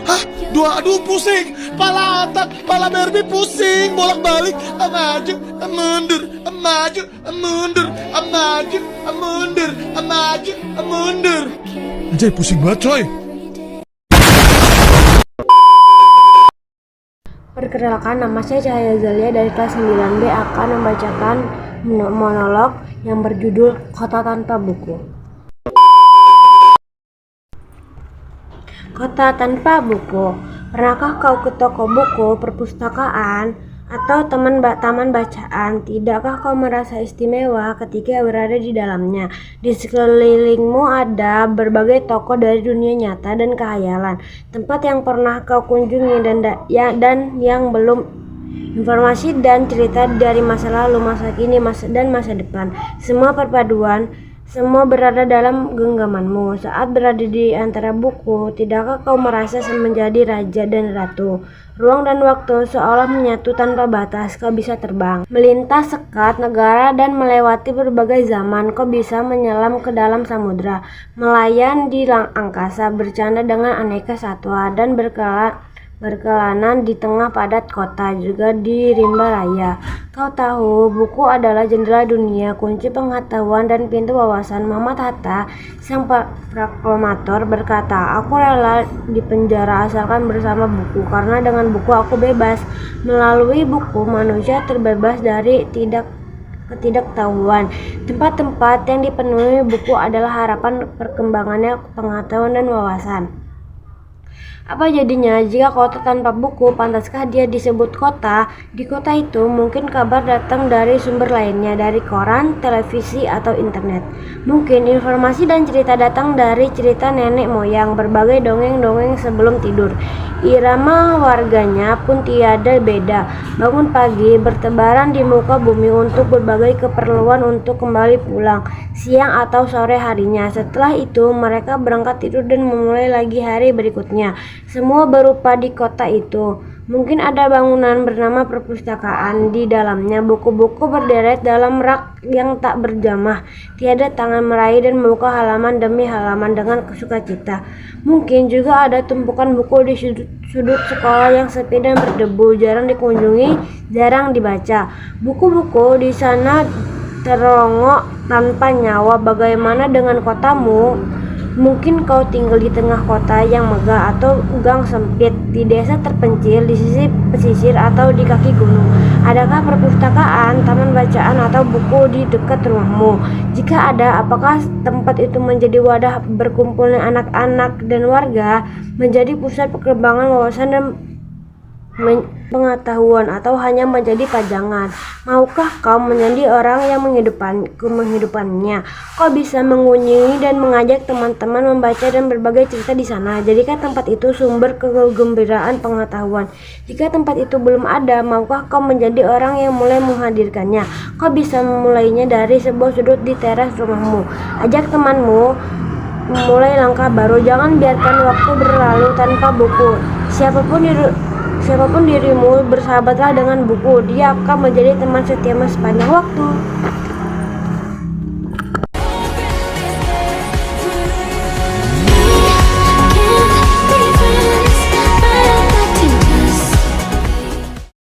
Hah? Aduh pusing. Pala otak, pala Barbie pusing. Bolak-balik. Maju, mundur. Maju, mundur. Maju, mundur. Maju, mundur. Anjay, pusing banget coy. Perkenalkan, nama saya Cahaya Zalia dari kelas 9B akan membacakan monolog yang berjudul Kota Tanpa Buku. Kota tanpa buku. Pernahkah kau ke toko buku, perpustakaan, atau taman bacaan? Tidakkah kau merasa istimewa ketika berada di dalamnya? Di sekelilingmu ada berbagai toko dari dunia nyata dan khayalan, tempat yang pernah kau kunjungi dan yang belum. Informasi dan cerita dari masa lalu, masa kini, dan masa depan. Semua berada dalam genggamanmu. Saat berada di antara buku, tidakkah kau merasa menjadi raja dan ratu? Ruang dan waktu seolah menyatu tanpa batas. Kau bisa terbang, melintas sekat negara dan melewati berbagai zaman. Kau bisa menyelam ke dalam samudra, melayang di angkasa, bercanda dengan aneka satwa, dan berkelana di tengah padat kota, juga di rimba raya. Kau tahu, buku adalah jendela dunia, kunci pengetahuan dan pintu wawasan. Muhammad Hatta, sang proklamator, berkata, "Aku rela dipenjara asalkan bersama buku, karena dengan buku aku bebas." Melalui buku, manusia terbebas dari ketidaktahuan. Tempat-tempat yang dipenuhi buku adalah harapan perkembangannya pengetahuan dan wawasan. Apa jadinya jika kota tanpa buku? Pantaskah dia disebut kota? Di kota itu mungkin kabar datang dari sumber lainnya, dari koran, televisi, atau internet. Mungkin informasi dan cerita datang dari cerita nenek moyang, berbagai dongeng-dongeng sebelum tidur. Irama warganya pun tiada beda. Bangun pagi, bertebaran di muka bumi untuk berbagai keperluan untuk kembali pulang siang atau sore harinya. Setelah itu mereka berangkat tidur dan memulai lagi hari berikutnya. Semua berupa di kota itu. Mungkin ada bangunan bernama perpustakaan. Di dalamnya buku-buku berderet dalam rak yang tak berjamah. Tiada tangan meraih dan membuka halaman demi halaman dengan sukacita. Mungkin juga ada tumpukan buku di sudut sekolah yang sepi dan berdebu, jarang dikunjungi, jarang dibaca. Buku-buku di sana terongok tanpa nyawa. Bagaimana dengan kotamu? Mungkin kau tinggal di tengah kota yang megah atau gang sempit, di desa terpencil, di sisi pesisir, atau di kaki gunung. Adakah perpustakaan, taman bacaan, atau buku di dekat rumahmu? Jika ada, apakah tempat itu menjadi wadah berkumpulnya anak-anak dan warga, menjadi pusat perkembangan wawasan dan pengetahuan, atau hanya menjadi pajangan? Maukah kau menjadi orang yang menghidupannya? Kau bisa mengunjungi dan mengajak teman-teman membaca dan berbagai cerita di sana. Jadikan tempat itu sumber kegembiraan pengetahuan. Jika tempat itu belum ada, maukah kau menjadi orang yang mulai menghadirkannya? Kau bisa memulainya dari sebuah sudut di teras rumahmu. Ajak temanmu memulai langkah baru. Jangan biarkan waktu berlalu tanpa buku. Siapapun dirimu, bersahabatlah dengan buku. Dia akan menjadi teman setiamu sepanjang waktu.